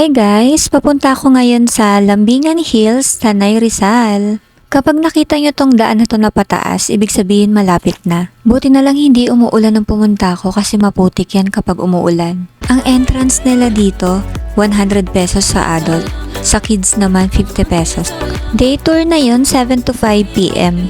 Hi guys! Papunta ako ngayon sa Lambingan Hills, Tanay Rizal. Kapag nakita nyo tong daan na to na pataas, ibig sabihin malapit na. Buti na lang hindi umuulan nung pumunta ako kasi maputik yan kapag umuulan. Ang entrance nila dito, 100 pesos sa adult. Sa kids naman, 50 pesos. Day tour na yun, 7 to 5 p.m.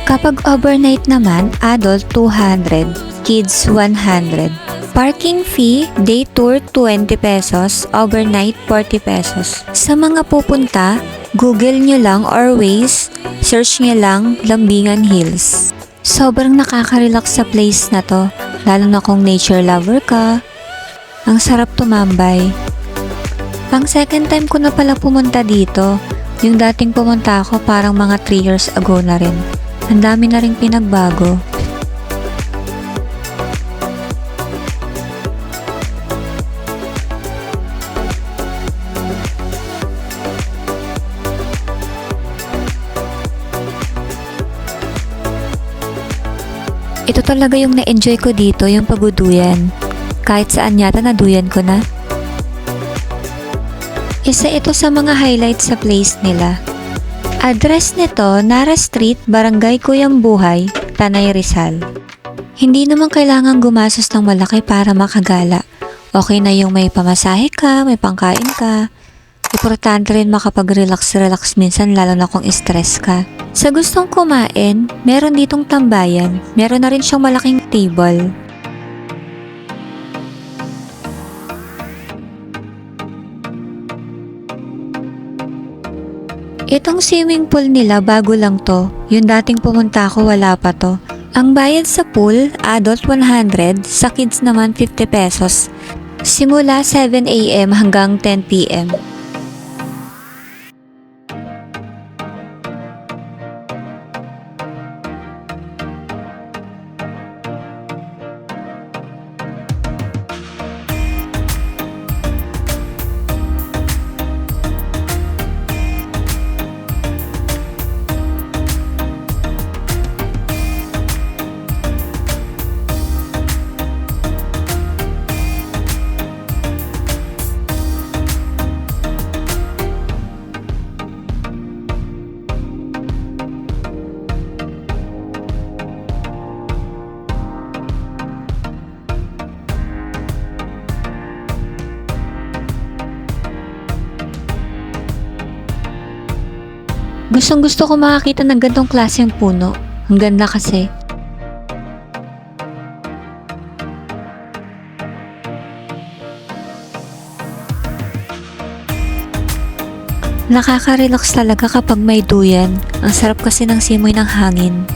Kapag overnight naman, adult 200, kids 100. Parking fee, day tour 20 pesos, overnight 40 pesos. Sa mga pupunta, Google nyo lang or Waze, search nyo lang Lambingan Hills. Sobrang nakaka-relax sa place na to, lalo na kung nature lover ka. Ang sarap tumambay. Pang second time ko na pala pumunta dito. Yung dating pumunta ako parang mga 3 years ago na rin. Ang dami na rin pinagbago. Ito talaga yung na-enjoy ko dito, yung paguduyan. Kahit saan yata naduyan ko na. Isa ito sa mga highlights sa place nila. Address nito, Nara Street, Barangay Kuyambuhay, Tanay Rizal. Hindi naman kailangan gumastos ng malaki para makagala. Okay na yung may pamasahe ka, may pangkain ka. Importante rin makapag-relax minsan lalo na kung stress ka. Sa gustong kumain, meron ditong tambayan. Meron na rin siyang malaking table. Itong swimming pool nila bago lang to. Yung dating pumunta ako wala pa to. Ang bayad sa pool, adult 100, sa kids naman 50 pesos. Simula 7 a.m. hanggang 10 p.m. Gustong gusto ko makakita ng gantong klaseng puno. Ang ganda kasi. Nakaka-relax talaga kapag may duyan. Ang sarap kasi ng simoy ng hangin.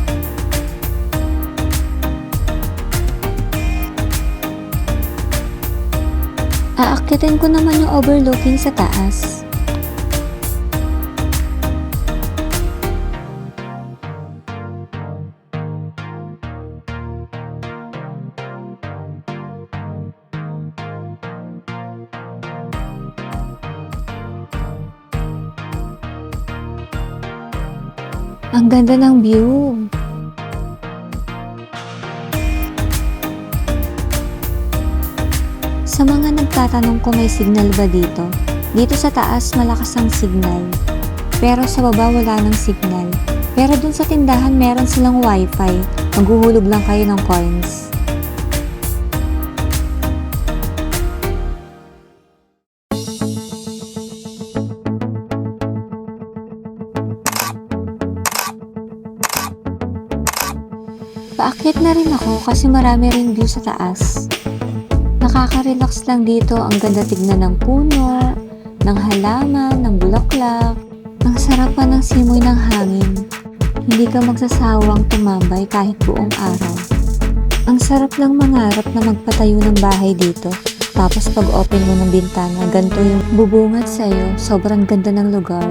Aakyatin ko naman yung overlooking sa taas. Ang ganda ng view. Sa mga nagtatanong kung may signal ba dito, dito sa taas malakas ang signal. Pero sa baba wala ng signal. Pero dun sa tindahan meron silang wifi. Maghuhulog lang kayo ng coins. Paakyat na rin ako kasi marami ring view sa taas. Nakaka-relax lang dito, ang ganda tignan ng puno, ng halaman, ng bulaklak. Ang sarap pa ng simoy ng hangin. Hindi ka magsasawang tumambay kahit buong araw. Ang sarap lang mangarap na magpatayo ng bahay dito. Tapos pag open mo ng bintana, ganito yung bubungat sa'yo. Sobrang ganda ng lugar.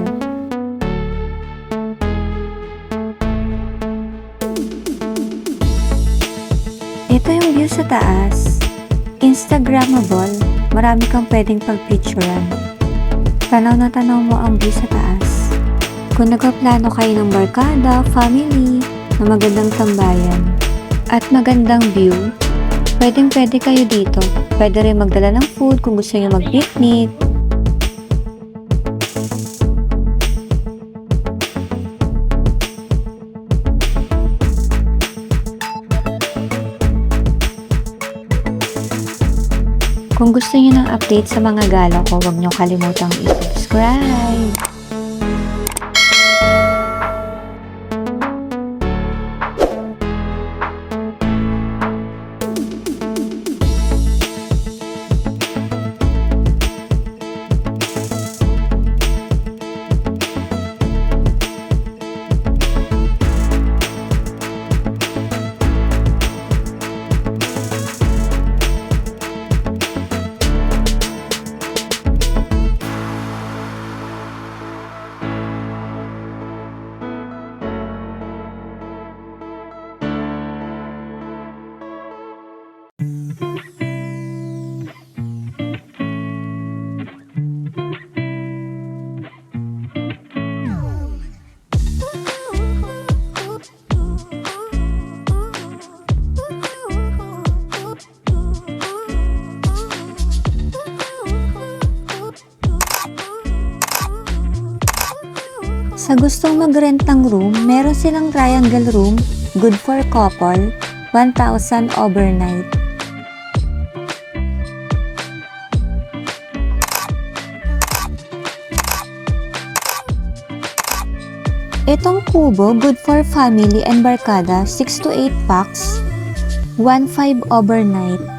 Ito yung view sa taas. Instagrammable. Marami kang pwedeng pag-picturean. Tanaw na tanaw mo ang view sa taas. Kung nagpaplano kayo ng barkada, family, na magandang tambayan, at magandang view, pwedeng pwede kayo dito. Pwede rin magdala ng food kung gusto nyo mag-picnic. Kung gusto niyo ng update sa mga gala ko, huwag niyo kalimutang i-subscribe. Sa gustong mag-rent ng room, meron silang triangle room, good for couple, 1,000 overnight. Itong kubo, good for family and barkada, 6 to 8 packs, 1,500 overnight.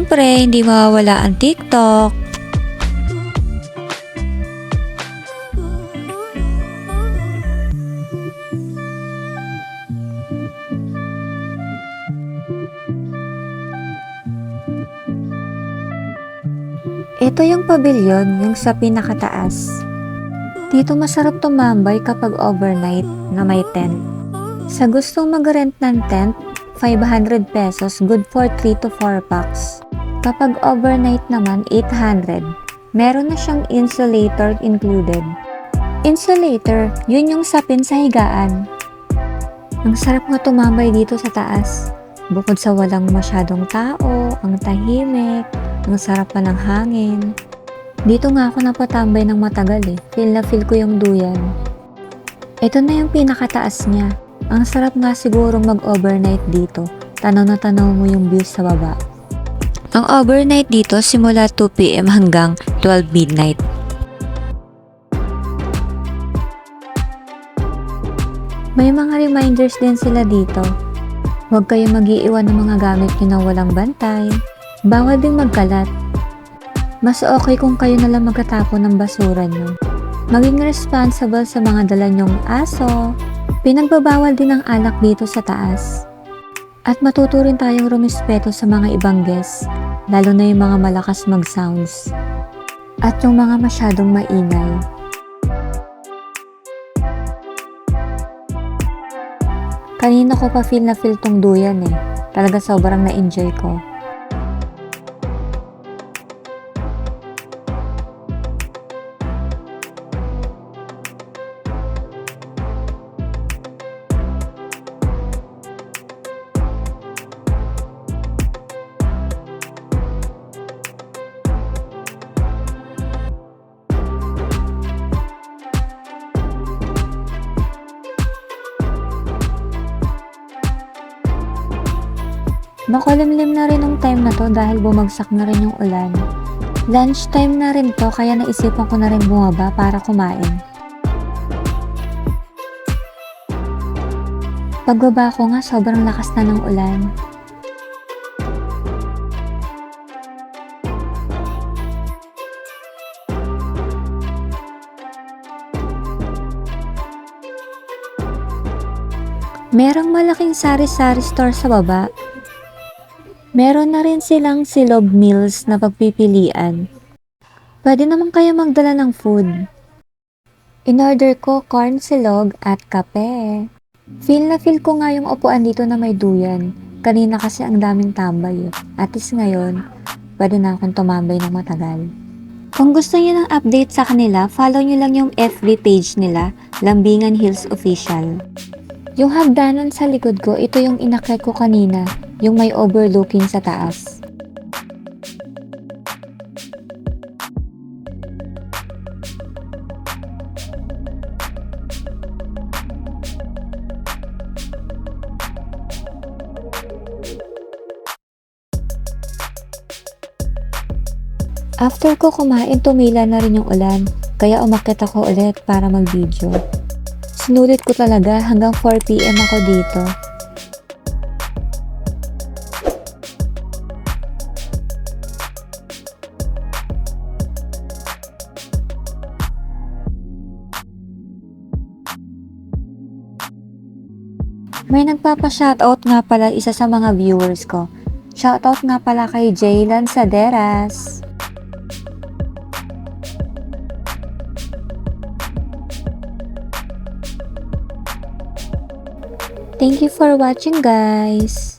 Siyempre, hindi mawawala ang TikTok. Ito yung pavilion, yung sa pinakataas. Dito masarap tumambay kapag overnight na may tent. Sa gustong mag-rent ng tent, 500 pesos, good for 3 to 4 packs. Kapag overnight naman, 800. Meron na siyang insulator included. Insulator, yun yung sapin sa higaan. Ang sarap nga tumambay dito sa taas. Bukod sa walang masyadong tao, ang tahimik, ang sarap pa ng hangin. Dito nga ako napatambay ng matagal Feel na feel ko yung duyan. Ito na yung pinakataas niya. Ang sarap nga sigurong mag-overnight dito. Tanaw na tanaw mo yung views sa baba. Ang overnight dito simula 2 PM hanggang 12 midnight. May mga reminders din sila dito. Huwag kayo mag-iiwan ng mga gamit nyo na walang bantay. Bawal ding magkalat. Mas okay kung kayo na lang magtatapon ng basura nyo. Maging responsible sa mga dala nyong aso. Pinagbabawal din ang alak dito sa taas. At matuto rin tayong rumispeto sa mga ibang guests, lalo na yung mga malakas mag-sounds. At yung mga masyadong maingay. Kanina ko pa feel na feel tong duyan Talaga sobrang na-enjoy ko. Makulimlim na rin yung time na to dahil bumagsak na rin yung ulan. Lunch time na rin to kaya naisipan ko na rin bumaba para kumain. Pagbaba ko nga sobrang lakas na ng ulan. Merong malaking sari-sari store sa baba. Meron na rin silang silog meals na pagpipilian. Pwede naman kaya magdala ng food. In-order ko corn silog at kape. Feel na feel ko nga yung upuan dito na may duyan. Kanina kasi ang daming tambay. At least ngayon, pwede na akong tumambay ng matagal. Kung gusto niyo ng update sa kanila, follow niyo lang yung FB page nila, Lambingan Hills Official. Yung hagdanan sa likod ko, ito yung inakyat ko kanina, yung may overlooking sa taas. After ko kumain, tumila na rin yung ulan, kaya umakyat ako ulit para mag-video. Sinulit ko talaga hanggang 4 PM ako dito. May nagpapa-shoutout nga pala isa sa mga viewers ko. Shoutout nga pala kay Jaylan Saderas. Thank you for watching, guys.